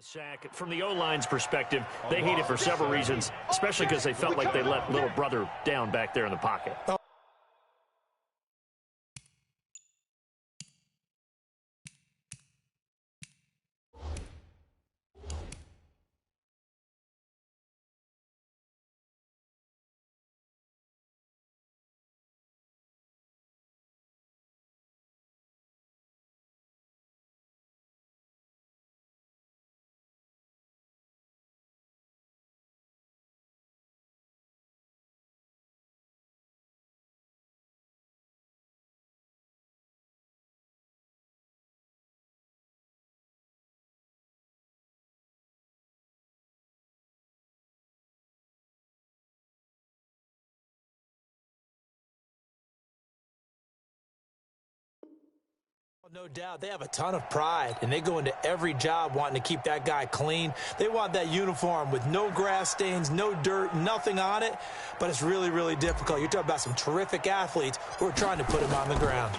Sack. From the O-line's perspective, they hate it for several reasons, especially because they felt like they let little brother down back there in the pocket. No doubt, they have a ton of pride, and they go into every job wanting to keep that guy clean. They want that uniform with no grass stains, no dirt, nothing on it, but it's really, really difficult. You're talking about some terrific athletes who are trying to put him on the ground.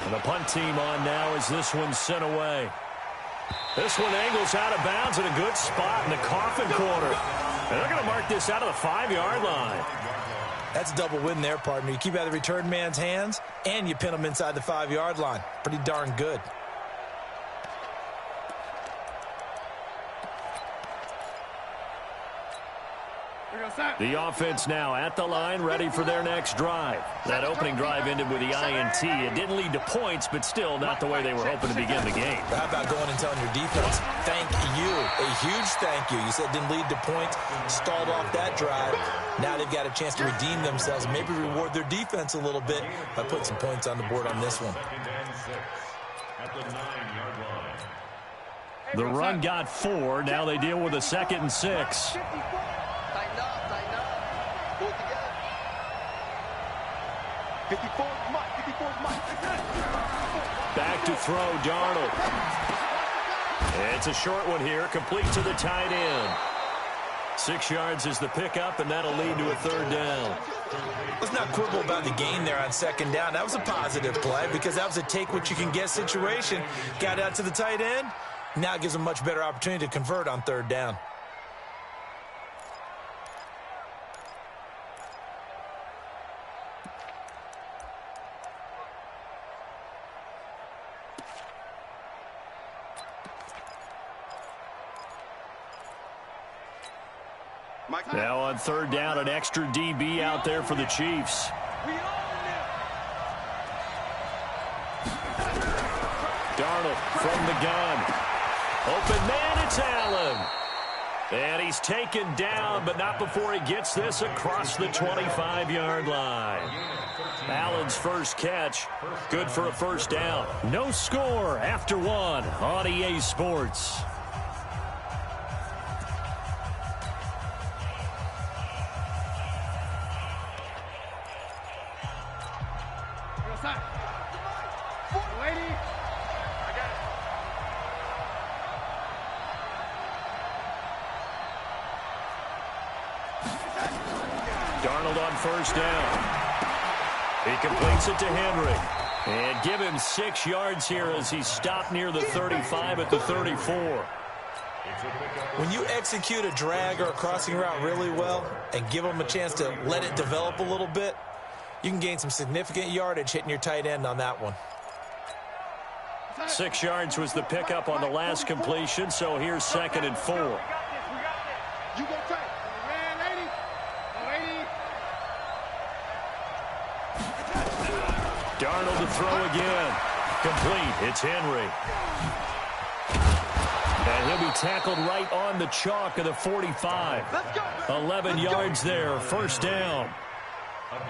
And the punt team on now as this one's sent away. This one angles out of bounds in a good spot in the coffin corner. And they're going to mark this out of the 5-yard line. That's a double win there, partner. You keep out of the return man's hands, and you pin him inside the 5-yard line. Pretty darn good. The offense now at the line, ready for their next drive. That opening drive ended with the INT. It didn't lead to points, but still not the way they were hoping to begin the game. How about going and telling your defense, thank you, a huge thank you. You said it didn't lead to points, stalled off that drive. Now they've got a chance to redeem themselves, maybe reward their defense a little bit by putting some points on the board on this one. The run got 4. Now they deal with a 2nd and 6. Back to throw, Darnold. It's a short one here, complete to the tight end. 6 yards is the pickup, and that'll lead to a 3rd down. Let's not quibble about the gain there on 2nd down. That was a positive play because that was a take-what-you-can-get situation. Got out to the tight end. Now it gives them a much better opportunity to convert on 3rd down. Now on 3rd down, an extra DB out there for the Chiefs. Darnold from the gun. Open man, it's Allen. And he's taken down, but not before he gets this across the 25-yard line. Allen's first catch, good for a 1st down. No score after 1 on EA Sports. Darnold on 1st down. He completes it to Henry. And give him 6 yards here as he stopped near the 35 at the 34. When you execute a drag or a crossing route really well and give them a chance to let it develop a little bit, you can gain some significant yardage hitting your tight end on that one. 6 yards was the pickup on the last completion, so here's 2nd and 4. Darnold to throw again. Complete. It's Henry. And he'll be tackled right on the chalk of the 45. 11 yards there. 1st down.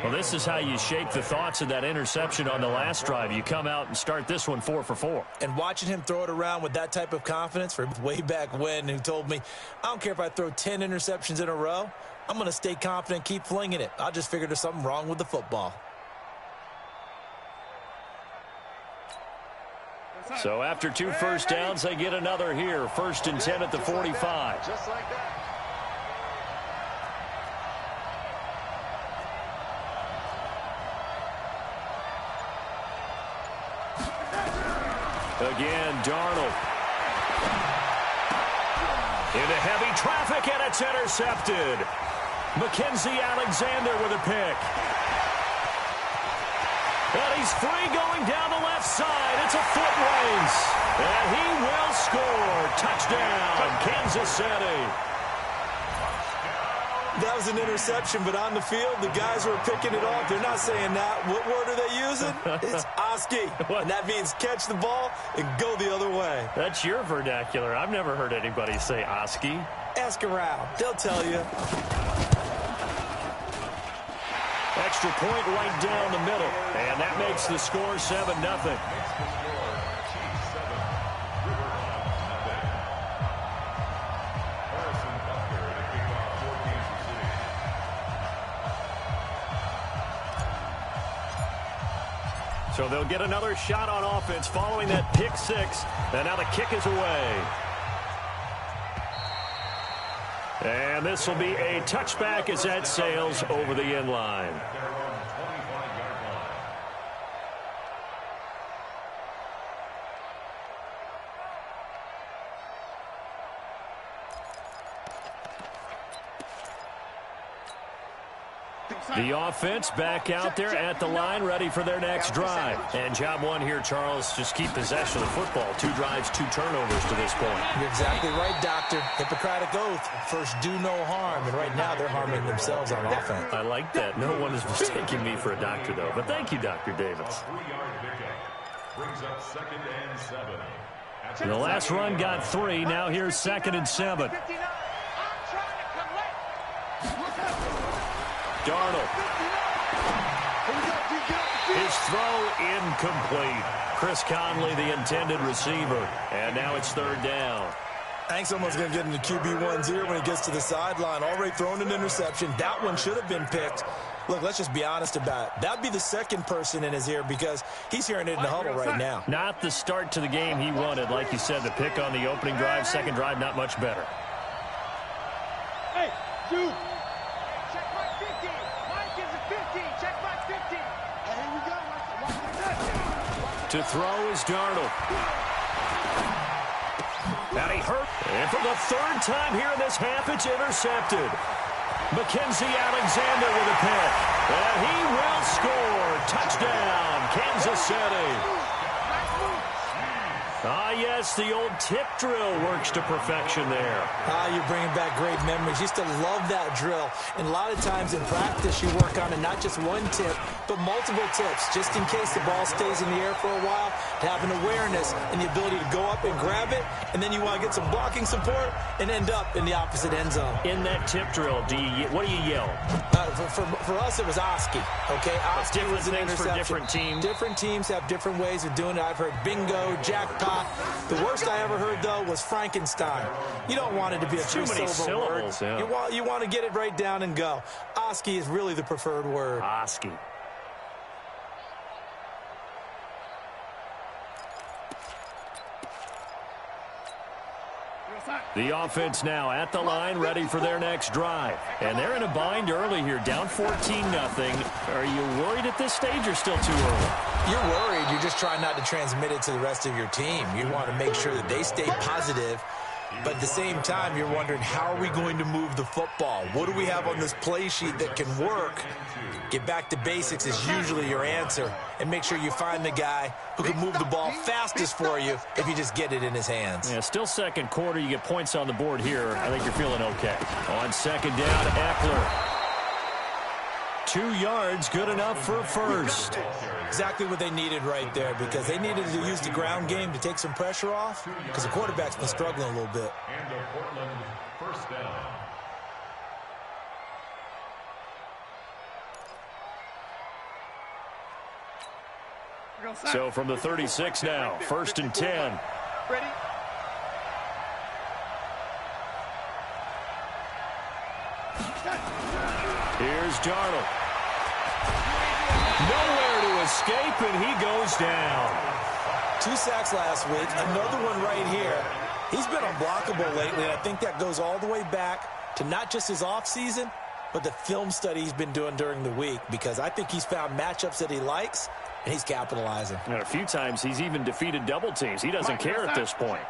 Well, this is how you shake the thoughts of that interception on the last drive. You come out and start this one 4 for 4. And watching him throw it around with that type of confidence from way back when, who told me, I don't care if I throw 10 interceptions in a row. I'm going to stay confident, keep flinging it. I just figured there's something wrong with the football. So after 2 1st downs, they get another here. 1st and 10 at the 45. Just like that. Again, Darnold. Into heavy traffic, and it's intercepted. Mackenzie Alexander with a pick. And he's free going down the left side. It's a foot race. And he will score. Touchdown, Kansas City. That was an interception, but on the field, the guys who are picking it off, they're not saying that. What word are they using? It's Oski. And that means catch the ball and go the other way. That's your vernacular. I've never heard anybody say Oski. Ask around. They'll tell you. Extra point right down the middle. And that makes the score 7-0. So they'll get another shot on offense following that pick six. And now the kick is away. And this will be a touchback as that sails over the end line. The offense back out there at the line, ready for their next drive. And job one here, Charles, just keep possession of the football. 2 drives, 2 turnovers to this point. You're exactly right, Doctor. Hippocratic oath. First, do no harm. And right now, they're harming themselves on offense. I like that. No one is mistaking me for a doctor, though. But thank you, Dr. Davis. The last run got 3. Now here's 2nd and 7. Darnold. His throw incomplete. Chris Conley, the intended receiver. And now it's 3rd down. Hank's almost going to get into QB1's ear when he gets to the sideline. Already thrown an interception. That one should have been picked. Look, let's just be honest about it. That'd be the second person in his ear because he's hearing it in the huddle right now. Not the start to the game he wanted. Like you said, the pick on the opening drive, second drive, not much better. Hey, dude. To throw is Darnold. And he hurt. And for the 3rd time here in this half, it's intercepted. Mackenzie Alexander with a pick. And he will score. Touchdown, Kansas City. Ah, yes, the old tip drill works to perfection there. You're bringing back great memories. Used to love that drill. And a lot of times in practice, you work on it, not just one tip, but multiple tips, just in case the ball stays in the air for a while, to have an awareness and the ability to go up and grab it, and then you want to get some blocking support and end up in the opposite end zone. In that tip drill, what do you yell? For us, it was Oski. Okay, Oski was an interception. For different teams. Different teams have different ways of doing it. I've heard bingo, jackpot. The worst I ever heard, though, was Frankenstein. You don't want it to be a too many syllables. Word. Yeah. You want to get it right down and go. Oski is really the preferred word. Oski. The offense now at the line, ready for their next drive. And they're in a bind early here, down 14-0. Are you worried at this stage or still too early? You're worried. You're just trying not to transmit it to the rest of your team. You want to make sure that they stay positive. But at the same time, you're wondering, how are we going to move the football? What do we have on this play sheet that can work? Get back to basics is usually your answer. And make sure you find the guy who can move the ball fastest for you if you just get it in his hands. Yeah, still second quarter. You get points on the board here. I think you're feeling okay. On 2nd down, Eckler. 2 yards, good enough for a first. Exactly what they needed right there, because they needed to use the ground game to take some pressure off, because the quarterback's been struggling a little bit. And the Portland first down. So from the 36 now, 1st and 10. Ready? Here's Darnold. Nowhere to escape, and he goes down. 2 sacks last week, another one right here. He's been unblockable lately, and I think that goes all the way back to not just his offseason, but the film study he's been doing during the week, because I think he's found matchups that he likes, and he's capitalizing. And a few times he's even defeated double teams. He doesn't care at this point.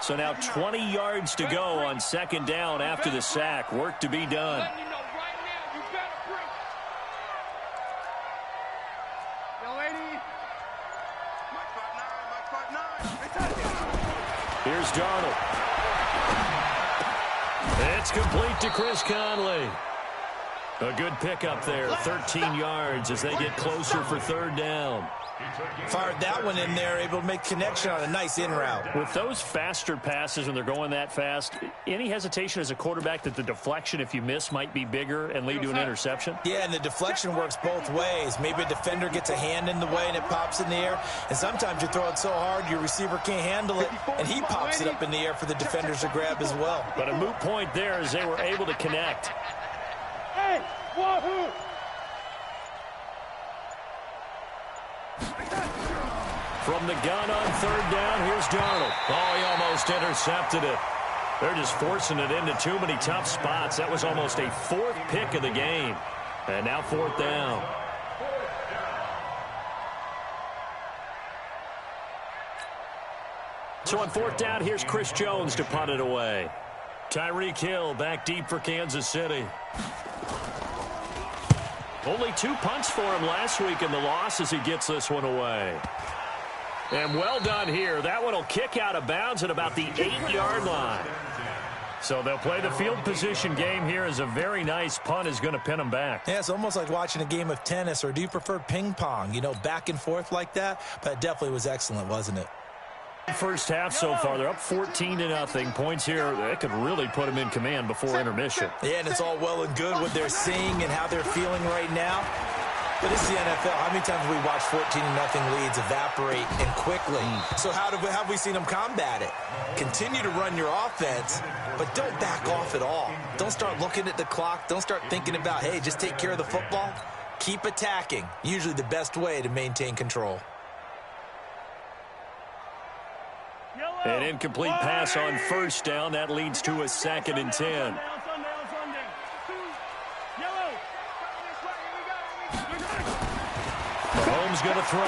So now 20 yards to go on second down after the sack. Work to be done. Here's Darnold. It's complete to Chris Conley. A good pickup there, 13 yards as they get closer for third down. Fired that one in there, able to make connection on a nice in route. With those faster passes when they're going that fast, any hesitation as a quarterback that the deflection, if you miss, might be bigger and lead to an interception? Yeah, and the deflection works both ways. Maybe a defender gets a hand in the way and it pops in the air, and sometimes you throw it so hard your receiver can't handle it, and he pops it up in the air for the defenders to grab as well. But a moot point there as they were able to connect. Hey, wahoo! From the gun on third down, here's Darnold. Oh, he almost intercepted it. They're just forcing it into too many tough spots. That was almost a fourth pick of the game. And now fourth down. So on fourth down, here's Chris Jones to punt it away. Tyreek Hill back deep for Kansas City. Only 2 punts for him last week in the loss as he gets this one away. And well done here. That one will kick out of bounds at about the 8-yard line. So they'll play the field position game here as a very nice punt is going to pin them back. Yeah, it's almost like watching a game of tennis, or do you prefer ping pong? You know, back and forth like that? But it definitely was excellent, wasn't it? First half so far, they're up 14-0. Points here, that could really put them in command before intermission. Yeah, and it's all well and good what they're seeing and how they're feeling right now. But it's the NFL. How many times have we watched 14-0 leads evaporate and quickly? So how have we seen them combat it? Continue to run your offense, but don't back off at all. Don't start looking at the clock. Don't start thinking about, hey, just take care of the football. Keep attacking. Usually the best way to maintain control. An incomplete pass on first down. That leads to a 2nd and 10. Mahomes going to throw.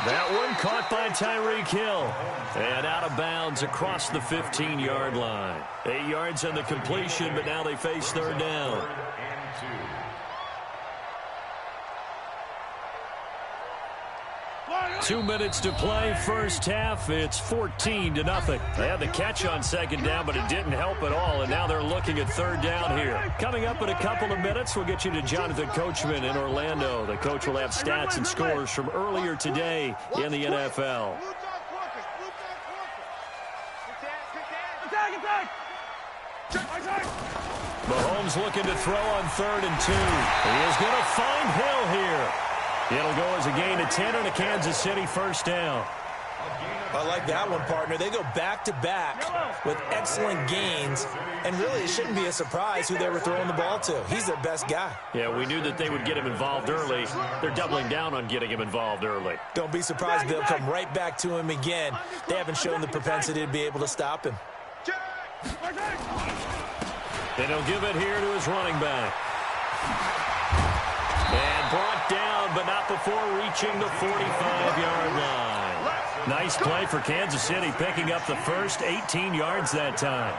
That one caught by Tyreek Hill. And out of bounds across the 15-yard line. 8 yards on the completion, but now they face third down. 2 minutes to play first half. It's 14-0. They had the catch on second down, but it didn't help at all, and now they're looking at third down here. Coming up in a couple of minutes, we'll get you to Jonathan Coachman in Orlando. The coach will have stats and scores from earlier today in the NFL. Mahomes looking to throw on 3rd and 2. He is going to find Hill here. It'll go as a gain of 10 and a Kansas City first down. I like that one, partner. They go back-to-back with excellent gains, and really it shouldn't be a surprise who they were throwing the ball to. He's their best guy. Yeah, we knew that they would get him involved early. They're doubling down on getting him involved early. Don't be surprised they'll come right back to him again. They haven't shown the propensity to be able to stop him. Then he'll give it here to his running back. And brought down, but not before reaching the 45-yard line. Nice play for Kansas City, picking up the first 18 yards that time.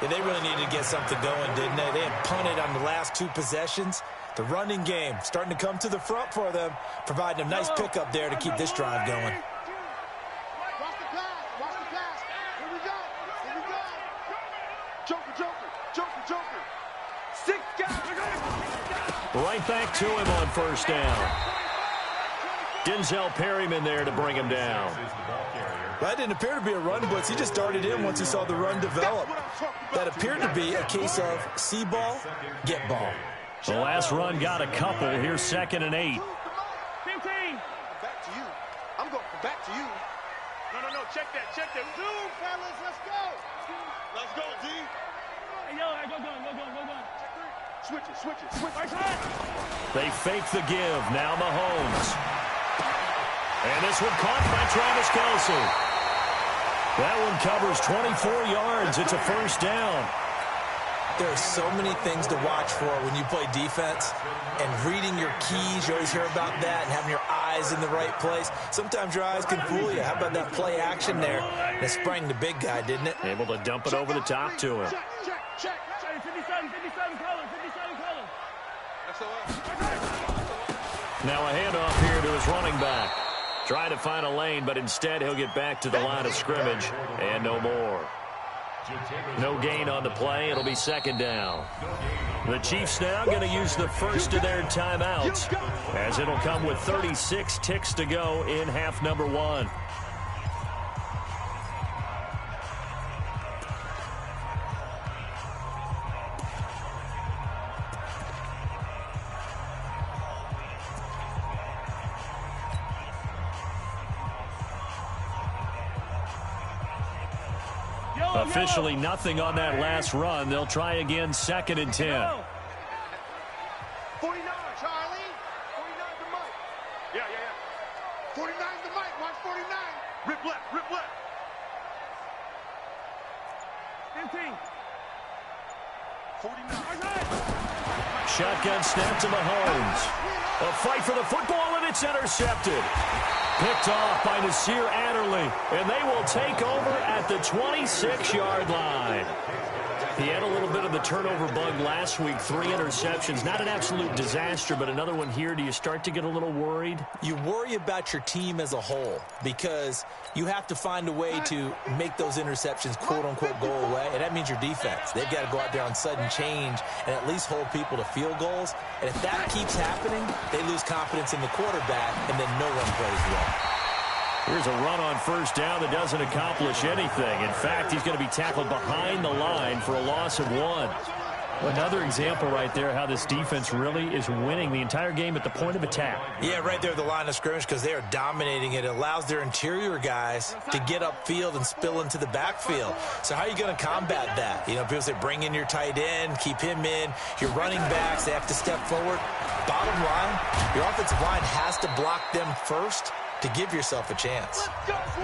Yeah, they really needed to get something going, didn't they? They had punted on the last 2 possessions. The running game starting to come to the front for them, providing a nice pickup there to keep this drive going. Right back to him on first down. Denzel Perryman there to bring him down. That didn't appear to be a run blitz. He just darted in once he saw the run develop. That appeared to be a case of see ball, get ball. The last run got a couple. Here's 2nd and 8. 15. Back to you. I'm going back to you. No. Check that. Zoom, fellas. Let's go. Let's go, D. Hey, yo, go. Switch it. They fake the give. Now Mahomes. And this one caught by Travis Kelce. That one covers 24 yards. It's a first down. There are so many things to watch for when you play defense, and reading your keys, you always hear about that, and having your eyes in the right place. Sometimes your eyes can fool you. How about that play action there? And it sprang the big guy, didn't it? Able to dump it over the top to him. Check. 57 color. Now a handoff here to his running back. Trying to find a lane, but instead he'll get back to the line of scrimmage and no more. No gain on the play. It'll be second down. The Chiefs now going to use the first of their timeouts, as it'll come with 36 ticks to go in half number one. Officially nothing on that last run. They'll try again, 2nd and 10. 49, Charlie. 49 to Mike. Yeah. 49 to Mike. Watch 49. Rip left. 15. 49. Shotgun snap to Mahomes. A fight for the football, and it's intercepted. Picked off by Nasir Adderley, and they will take over at the 26-yard line. He had a little bit of the turnover bug last week, 3 interceptions. Not an absolute disaster, but another one here. Do you start to get a little worried? You worry about your team as a whole because you have to find a way to make those interceptions, quote-unquote, go away, and that means your defense. They've got to go out there on sudden change and at least hold people to field goals. And if that keeps happening, they lose confidence in the quarterback, and then no one plays well. Here's a run on first down that doesn't accomplish anything. In fact, he's going to be tackled behind the line for a loss of 1. Another example right there how this defense really is winning the entire game at the point of attack. Yeah, right there at the line of scrimmage because they are dominating it. It allows their interior guys to get upfield and spill into the backfield. So how are you going to combat that? You know, people say bring in your tight end, keep him in. Your running backs, they have to step forward. Bottom line, your offensive line has to block them first to give yourself a chance.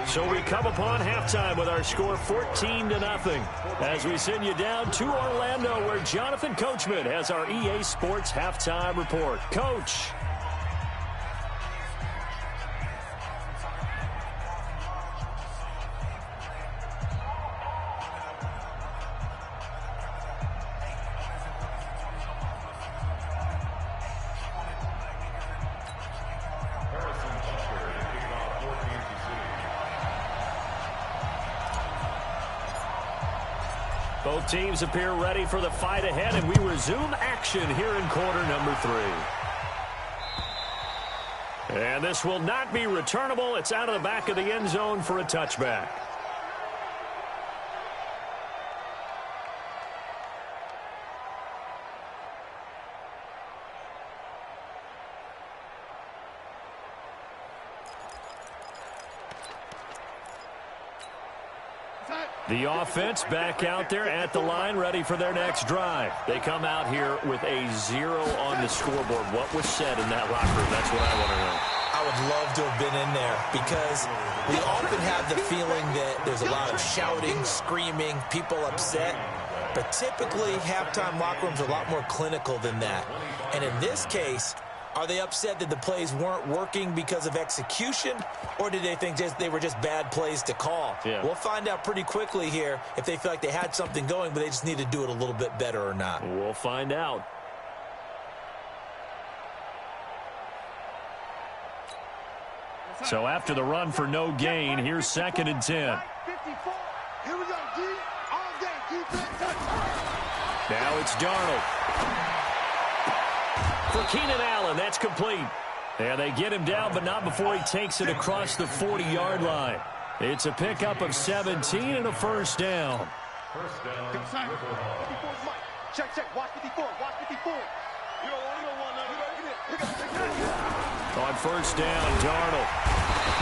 So we come upon halftime with our score 14-0 as we send you down to Orlando where Jonathan Coachman has our EA Sports halftime report. Coach. Both teams appear ready for the fight ahead, and we resume action here in quarter number 3. And this will not be returnable. It's out of the back of the end zone for a touchback. The offense back out there at the line, ready for their next drive. They come out here with a 0 on the scoreboard. What was said in that locker room? That's what I want to know. I would love to have been in there because we often have the feeling that there's a lot of shouting, screaming, people upset. But typically, halftime locker rooms are a lot more clinical than that. And in this case, are they upset that the plays weren't working because of execution, or did they think they were just bad plays to call? Yeah. We'll find out pretty quickly here if they feel like they had something going, but they just need to do it a little bit better or not. We'll find out. So after the run for no gain, here's 2nd and 10. 54. Here we go, D. All day, defense. Now it's Darnold. For Keenan Allen, that's complete. And they get him down, but not before he takes it across the 40-yard line. It's a pickup of 17 and a first down. First down. 54 Mike. Check. Watch 54. You don't want none. On first down, Darnold.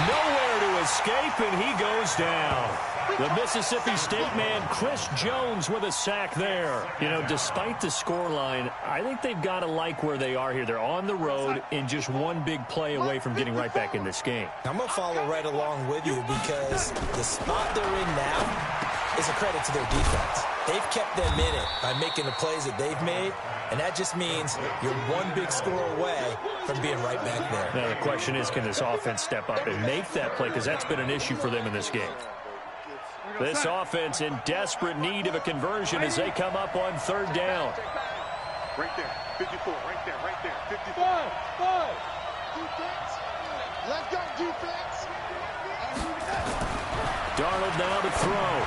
Nowhere to escape, and he goes down. The Mississippi State man, Chris Jones, with a sack there. You know, despite the scoreline, I think they've got to like where they are here. They're on the road and just one big play away from getting right back in this game. I'm going to follow right along with you because the spot they're in now, is a credit to their defense. They've kept them in it by making the plays that they've made, and that just means you're one big score away from being right back there. Now the question is, can this offense step up and make that play? Because that's been an issue for them in this game. This offense in desperate need of a conversion as they come up on third down. Right there, 54, right there, 54. Defense. Let's go, defense. Darnold now to throw.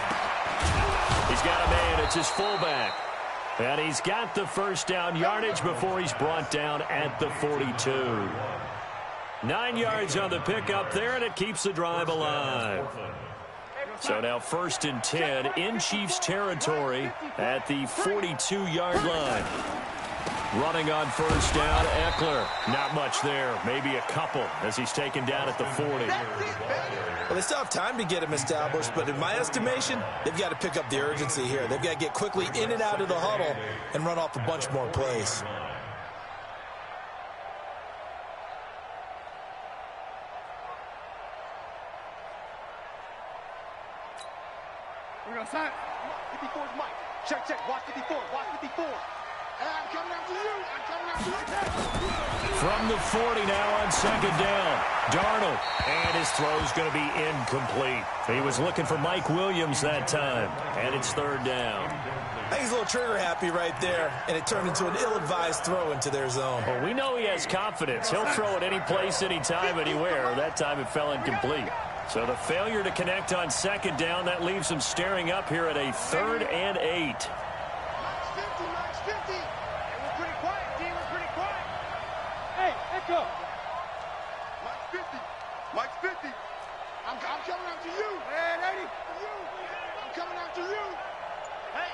He's got a man. It's his fullback. And he's got the first down yardage before he's brought down at the 42. 9 yards on the pickup there, and it keeps the drive alive. So now 1st and 10 in Chiefs territory at the 42-yard line. Running on first down, Eckler. Not much there. Maybe a couple as he's taken down at the 40. Well, they still have time to get him established, but in my estimation, they've got to pick up the urgency here. They've got to get quickly in and out of the huddle and run off a bunch more plays. We're going to sign. 54 is Mike. Check. Watch 54. I'm coming after you. From the 40 now on second down. Darnold. And his throw's going to be incomplete. He was looking for Mike Williams that time. And it's third down. I think he's a little trigger happy right there, and it turned into an ill-advised throw into their zone. Well, we know he has confidence. He'll throw it any place, anytime, anywhere. That time it fell incomplete. So the failure to connect on second down, that leaves him staring up here at a 3rd and 8. Mike's 50. And we're pretty quiet, D. We're pretty quiet. Hey, Echo. Mike's 50. I'm coming after you. Man, 80. I'm coming after you. Hey.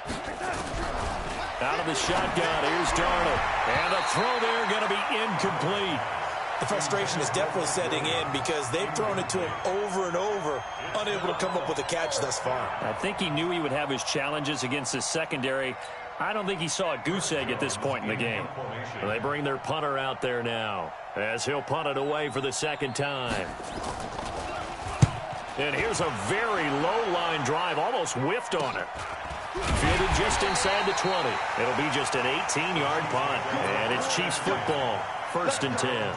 Out of the shotgun, here's Darnold. And the throw there going to be incomplete. The frustration is definitely setting in because they've thrown it to him over and over, unable to come up with a catch thus far. I think he knew he would have his challenges against his secondary. I don't think he saw a goose egg at this point in the game. Well, they bring their punter out there now as he'll punt it away for the second time. And here's a very low-line drive, almost whiffed on it. Fielded just inside the 20. It'll be just an 18-yard punt. And it's Chiefs football, 1st and 10.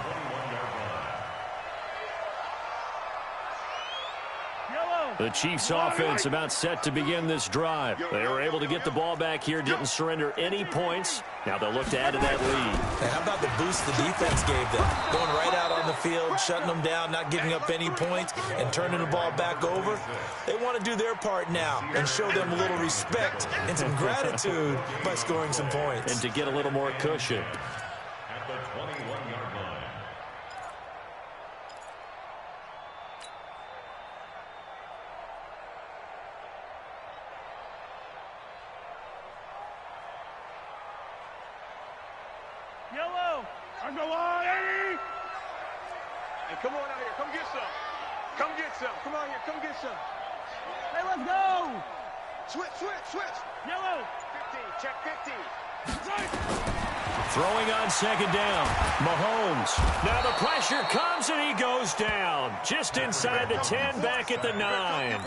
The Chiefs offense about set to begin this drive. They were able to get the ball back here, didn't surrender any points. Now they'll look to add to that lead. And how about the boost the defense gave them? Going right out on the field, shutting them down, not giving up any points, and turning the ball back over. They want to do their part now and show them a little respect and some gratitude by scoring some points. And to get a little more cushion. At the 21-yard line. Yellow. I go on, 80. Hey, come on out here. Come get some. Come on here. Come get some. Hey, let's go. Switch. Yellow. 15. Check 15. Throwing on second down. Mahomes. Now the pressure comes and he goes down. Just inside the 10, back at the 9.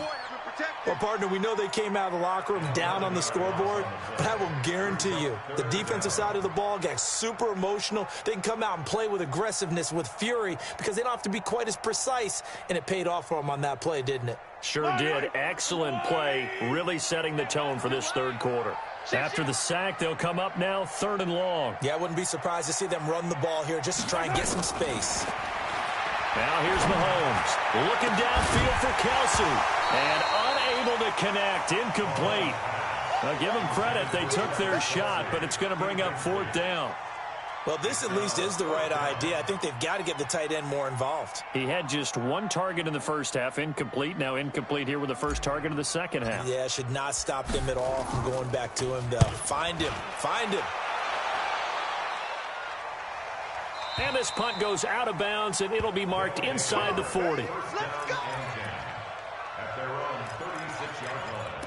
Well, partner, we know they came out of the locker room down on the scoreboard, but I will guarantee you the defensive side of the ball got super emotional. They can come out and play with aggressiveness, with fury, because they don't have to be quite as precise, and it paid off for them on that play, didn't it? Sure did. Excellent play, really setting the tone for this third quarter. After the sack, they'll come up now 3rd and long. Yeah, I wouldn't be surprised to see them run the ball here just to try and get some space. Now here's Mahomes looking downfield for Kelsey. And unable to connect, incomplete. Now give them credit, they took their shot, but it's going to bring up 4th down. Well, this at least is the right idea. I think they've got to get the tight end more involved. He had just 1 target in the first half, incomplete. Now incomplete here with the first target of the second half. Yeah, should not stop them at all from going back to him, though. Find him. And this punt goes out of bounds, and it'll be marked inside the 40. At their own 36-yard line.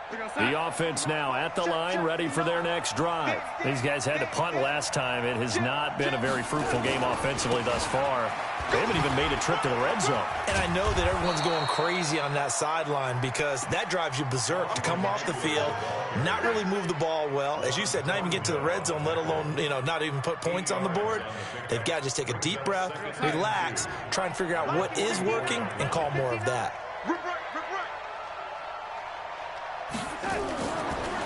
We're going The offense now at the line, ready for their next drive. These guys had to punt last time. It has not been a very fruitful game offensively thus far. They haven't even made a trip to the red zone. And I know that everyone's going crazy on that sideline because that drives you berserk to come off the field, not really move the ball well. As you said, not even get to the red zone, let alone, not even put points on the board. They've got to just take a deep breath, relax, try and figure out what is working, and call more of that.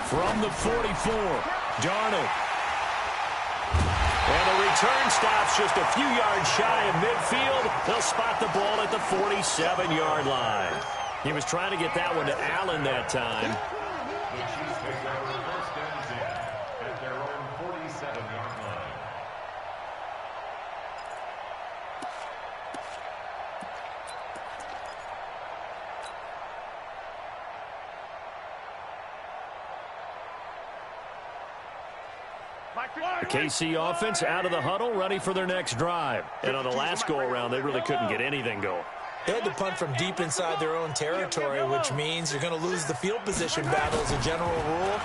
From the 44, Darnold. And the return stops just a few yards shy of midfield. They'll spot the ball at the 47-yard line. He was trying to get that one to Allen that time. The Chiefs pick up first and 10 at their own 47-yard line. The KC offense out of the huddle, ready for their next drive. And on the last go-around, they really couldn't get anything going. They had to punt from deep inside their own territory, which means you're going to lose the field position battle as a general rule.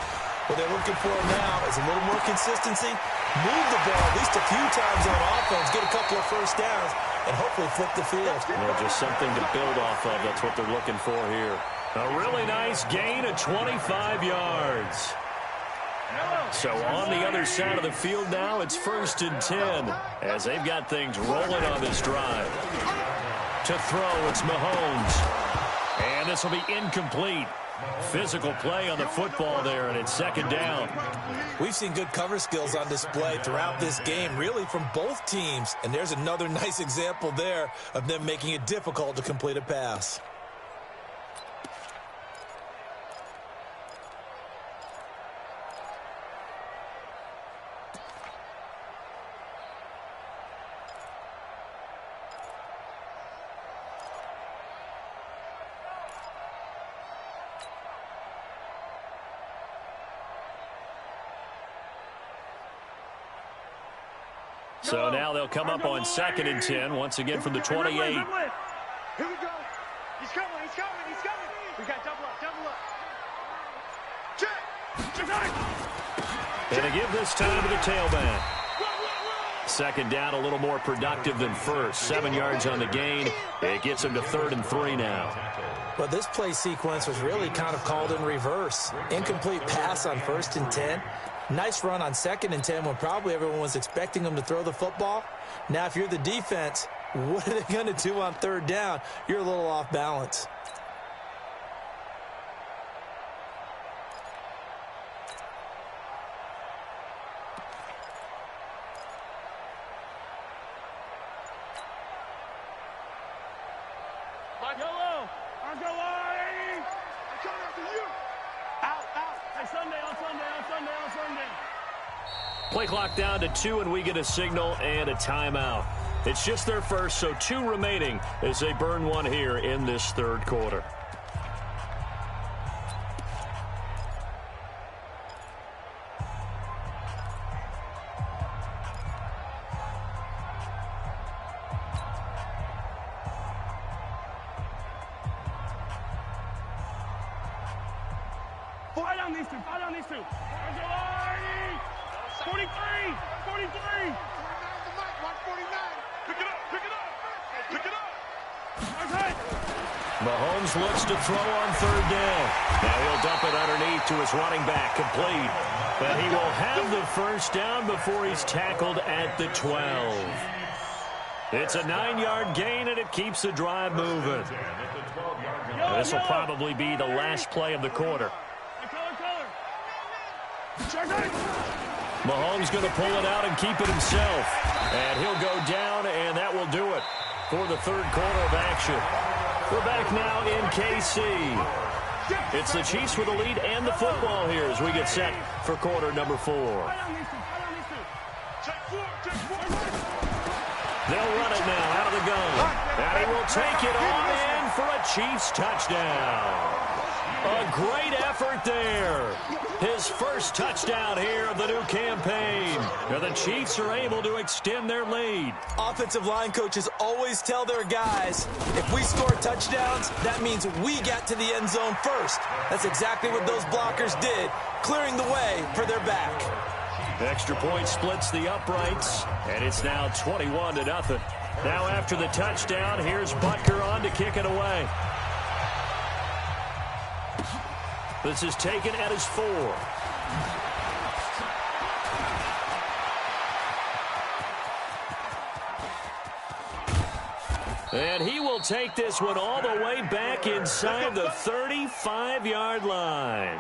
What they're looking for now is a little more consistency, move the ball at least a few times on offense, get a couple of first downs, and hopefully flip the field. Just something to build off of. That's what they're looking for here. A really nice gain of 25 yards. So on the other side of the field now, it's 1st and 10 as they've got things rolling on this drive. To throw, it's Mahomes. And this will be incomplete. Physical play on the football there, and it's 2nd down. We've seen good cover skills on display throughout this game, really from both teams. And there's another nice example there of them making it difficult to complete a pass. So now they'll come up on 2nd and 10, once again from the 28. Here we go. He's coming. We got double up. Check. And they give this time to the tailback. 2nd down, a little more productive than first. 7 yards on the gain. It gets them to 3rd and 3 now. Well, this play sequence was really kind of called in reverse. Incomplete pass on 1st and 10. Nice run on 2nd and 10 when probably everyone was expecting them to throw the football. Now, if you're the defense, what are they going to do on 3rd down? You're a little off balance. Yellow. I'll go on. I'm coming after you. Out. Hey, Sunday. Play clock down to 2, and we get a signal and a timeout. It's just their first, so 2 remaining as they burn one here in this 3rd quarter. Fire down these two. 43. Pick it up. Mahomes looks to throw on 3rd down. Now he'll dump it underneath to his running back, complete. But he will have the 1st down before he's tackled at the 12. It's a 9-yard gain, and it keeps the drive moving. This will probably be the last play of the quarter. Mahomes going to pull it out and keep it himself. And he'll go down, and that will do it for the 3rd quarter of action. We're back now in KC. It's the Chiefs with the lead and the football here as we get set for quarter number 4. They'll run it now out of the gun. And he will take it on in for a Chiefs touchdown. A great effort there. His first touchdown here of the new campaign. Now the Chiefs are able to extend their lead. Offensive line coaches always tell their guys, if we score touchdowns, that means we got to the end zone first. That's exactly what those blockers did, clearing the way for their back. Extra point splits the uprights, and it's now 21-0. Now after the touchdown, here's Butker on to kick it away. This is taken at his 4. And he will take this one all the way back inside the 35-yard line.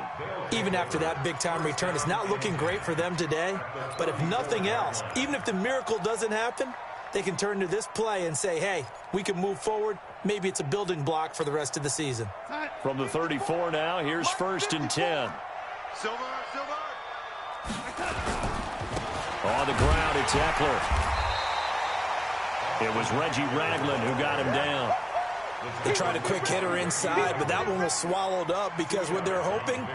Even after that big-time return, it's not looking great for them today. But if nothing else, even if the miracle doesn't happen, they can turn to this play and say, hey, we can move forward. Maybe it's a building block for the rest of the season. From the 34 now, here's 1st and 10. Silver. On the ground, it's Eckler. It was Reggie Ragland who got him down. They tried a quick hitter inside, but that one was swallowed up because what they're hoping,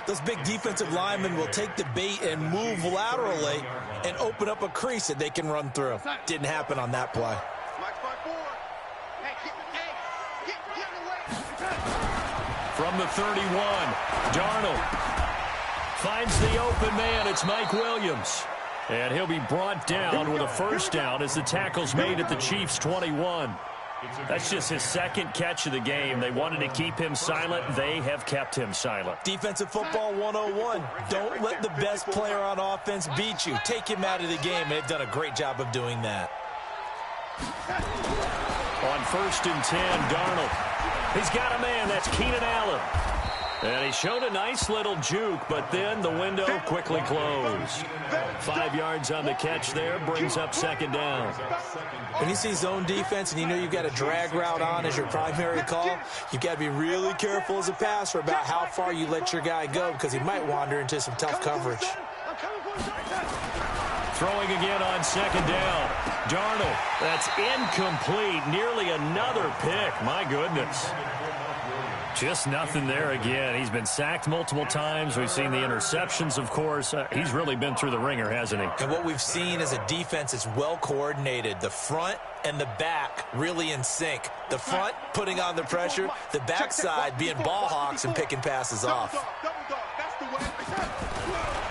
those big defensive linemen will take the bait and move laterally and open up a crease that they can run through. Didn't happen on that play. From the 31, Darnold finds the open man. It's Mike Williams. And he'll be brought down with a first down as the tackle's made at the Chiefs' 21. That's just his second catch of the game. They wanted to keep him silent. They have kept him silent. Defensive football 101. Don't let the best player on offense beat you. Take him out of the game, and they've done a great job of doing that. On 1st and 10, Darnold. He's got a man. That's Keenan Allen. And he showed a nice little juke, but then the window quickly closed. 5 yards on the catch there, brings up 2nd down. When you see zone defense and you know you've got a drag route on as your primary call, you've got to be really careful as a passer about how far you let your guy go because he might wander into some tough coverage. Throwing again on 2nd down. Darnold, that's incomplete. Nearly another pick. My goodness. Just nothing there again. He's been sacked multiple times. We've seen the interceptions, of course. He's really been through the ringer, hasn't he? And what we've seen is a defense is well coordinated. The front and the back really in sync. The front putting on the pressure. The backside being ball hawks and picking passes off.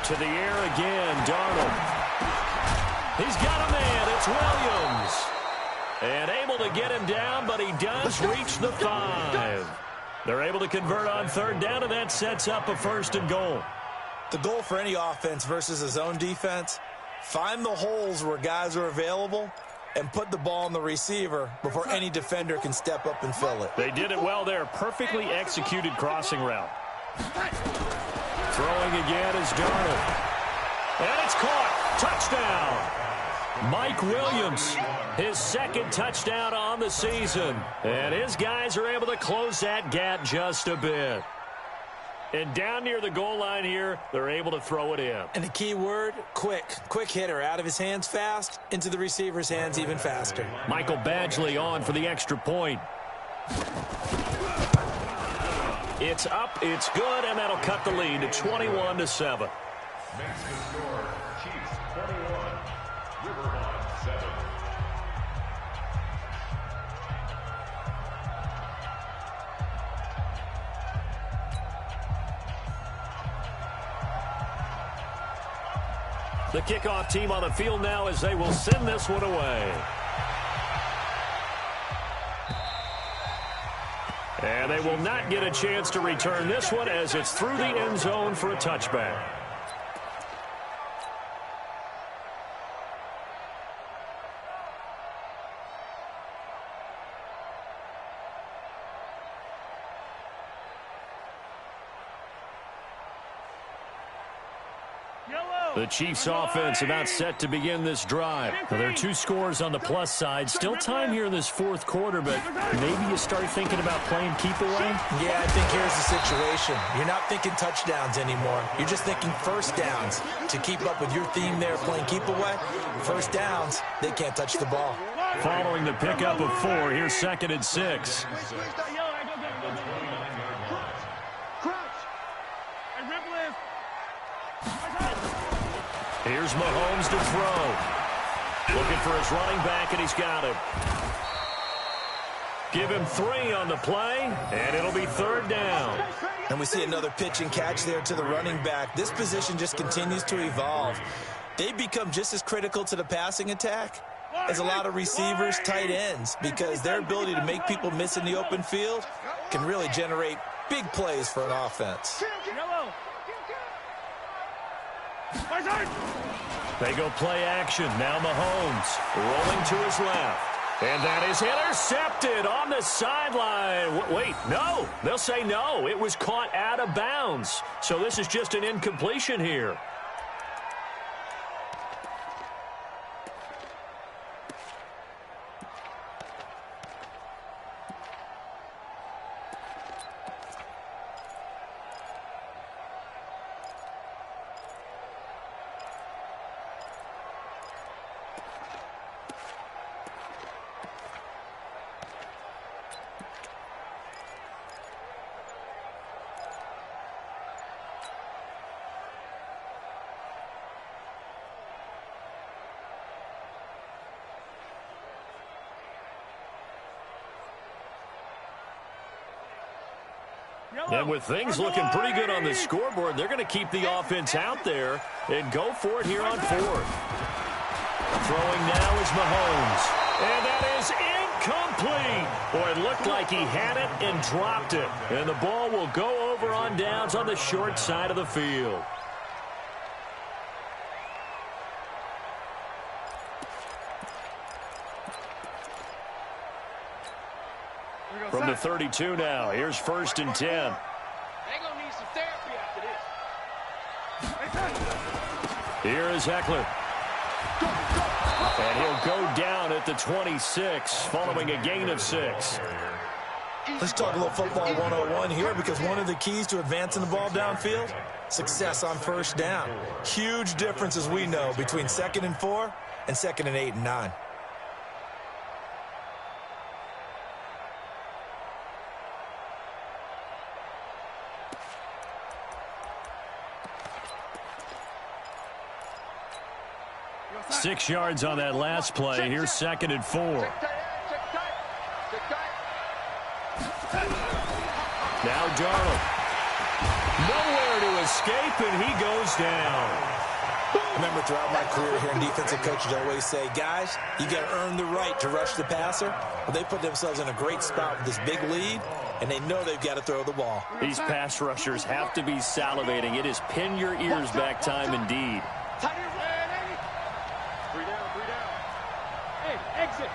To the air again, Darnold. He's got a man. It's Williams. And able to get him down, but he does reach the 5. They're able to convert on 3rd down, and that sets up a 1st and goal. The goal for any offense versus a zone defense, find the holes where guys are available and put the ball on the receiver before any defender can step up and fill it. They did it well there. Perfectly executed crossing route. Throwing again is Darnold. And it's caught. Touchdown. Mike Williams, his 2nd touchdown on the season. And his guys are able to close that gap just a bit. And down near the goal line here, they're able to throw it in. And the key word, quick. Quick hitter. Out of his hands fast, into the receiver's hands even faster. Michael Badgley on for the extra point. It's up, it's good, and that'll cut the lead to 21-7. Next to score, Chiefs 21, Riverhawks 7. The kickoff team on the field now as they will send this one away. And they will not get a chance to return this one as it's through the end zone for a touchback. The Chiefs offense about set to begin this drive. Now, there are 2 scores on the plus side. Still time here in this 4th quarter, but maybe you start thinking about playing keep away? Yeah, I think here's the situation. You're not thinking touchdowns anymore. You're just thinking first downs. To keep up with your theme there, playing keep away, first downs, they can't touch the ball. Following the pickup of 4, here's 2nd and 6. Here's Mahomes to throw. Looking for his running back, and he's got it. Give him 3 on the play, and it'll be 3rd down. And we see another pitch and catch there to the running back. This position just continues to evolve. They become just as critical to the passing attack as a lot of receivers, tight ends, because their ability to make people miss in the open field can really generate big plays for an offense. They go play action. Now Mahomes rolling to his left. And that is intercepted on the sideline. Wait, no. They'll say no. It was caught out of bounds. So this is just an incompletion here. And with things looking pretty good on the scoreboard, they're going to keep the offense out there and go for it here on 4th. Throwing now is Mahomes. And that is incomplete. Boy, it looked like he had it and dropped it. And the ball will go over on downs on the short side of the field. From the 32 now, here's 1st and 10. They're going to need some therapy after this. Here is Eckler. And he'll go down at the 26, following a gain of 6. Let's talk a little football 101 here, because one of the keys to advancing the ball downfield, success on 1st down. Huge difference, as we know, between 2nd and 4 and 2nd and 8 and 9. Six yards on that last play. Here's 2nd and 4. Now Darnold. Nowhere to escape, and he goes down. I remember throughout my career here in defensive coaches always say, guys, you got to earn the right to rush the passer. Well, they put themselves in a great spot with this big lead, and they know they've got to throw the ball. These pass rushers have to be salivating. It is pin your ears back time indeed. Exit.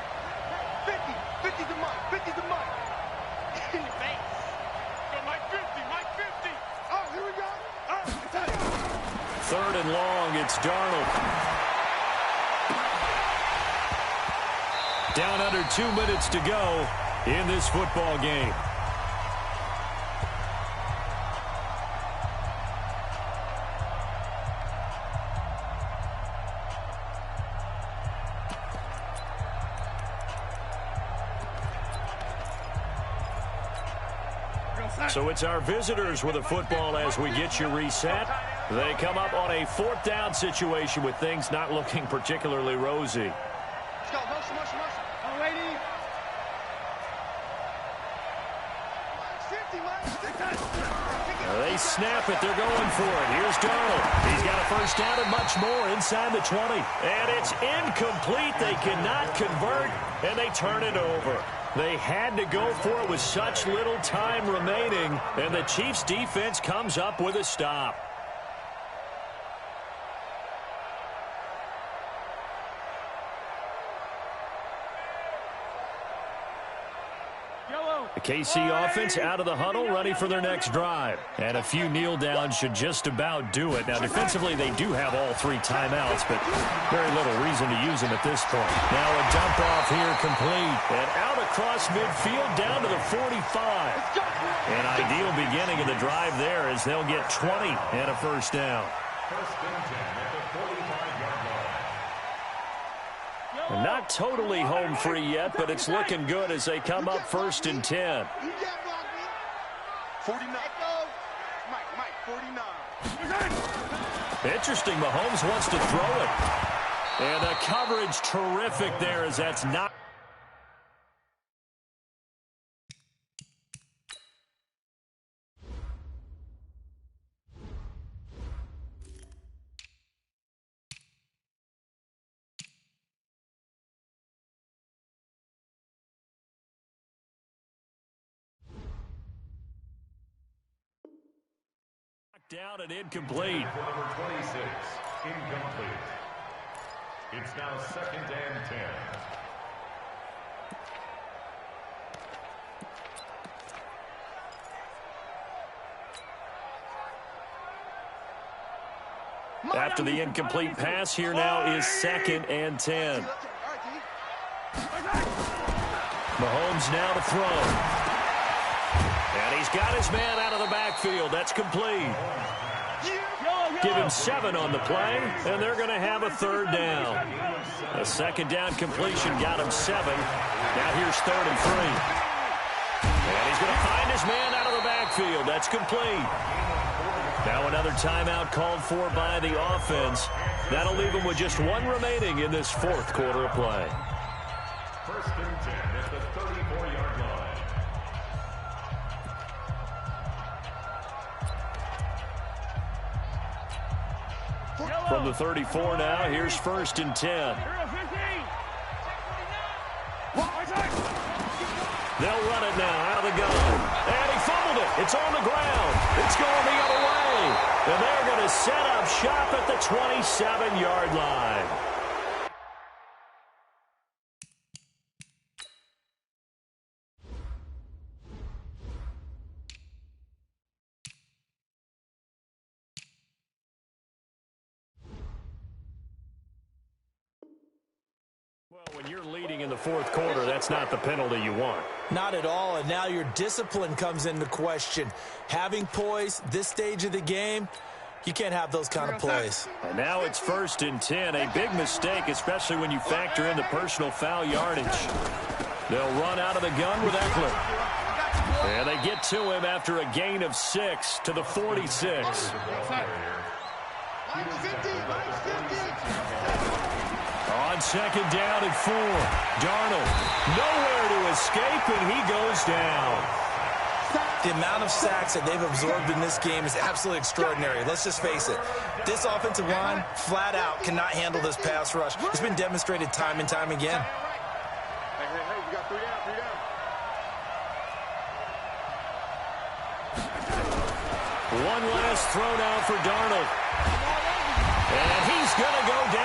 50 to Mike. 50 to Mike. In your face. Go Mike 50. Mike 50. Oh, here we go. Oh, 3rd and long. It's Darnold. Down under 2 minutes to go in this football game. So it's our visitors with the football as we get you reset. They come up on a 4th down situation with things not looking particularly rosy. let's go. Motion. Oh, lady. They snap it. They're going for it. Here's Darnold. He's got a 1st down and much more inside the 20. And it's incomplete. They cannot convert, and they turn it over. They had to go for it with such little time remaining, and the Chiefs' defense comes up with a stop. The KC offense out of the huddle, ready for their next drive. And a few kneel downs should just about do it. Now, defensively, they do have all 3 timeouts, but very little reason to use them at this point. Now a dump off here complete. And out across midfield down to the 45. An ideal beginning of the drive there as they'll get 20 and a 1st down. 1st and 10 at the 45-yard line. Not totally home free yet, but it's looking good as they come up 1st and 10. 49. Mike, 49. Interesting. Mahomes wants to throw it. And the coverage terrific there as that's not. Down and incomplete. For number 26, incomplete. It's now 2nd and 10. After the incomplete pass, here now is 2nd and 10. Mahomes now to throw. And he's got his man out of the backfield. That's complete. Give him 7 on the play, and they're going to have a 3rd down. A 2nd down completion got him 7. Now here's 3rd and 3. And he's going to find his man out of the backfield. That's complete. Now another timeout called for by the offense. That'll leave him with just 1 remaining in this 4th quarter of play. 1st and 10 at the 34-yard line. From the 34 now, here's 1st and 10. They'll run it now out of the gun. And he fumbled it. It's on the ground. It's going the other way. And they're going to set up shop at the 27-yard line. When you're leading in the 4th quarter, that's not the penalty you want. Not at all, and now your discipline comes into question. Having poise this stage of the game, you can't have those kind of plays. And now it's 1st and 10, a big mistake, especially when you factor in the personal foul yardage. They'll run out of the gun with Eckler. And they get to him after a gain of 6 to the 46. On 2nd down and 4. Darnold nowhere to escape, and he goes down. The amount of sacks that they've absorbed in this game is absolutely extraordinary. Let's just face it. This offensive line, flat out, cannot handle this pass rush. It's been demonstrated time and time again. Hey, you got 3 down, 3 down. One last throw now for Darnold. And he's going to go down.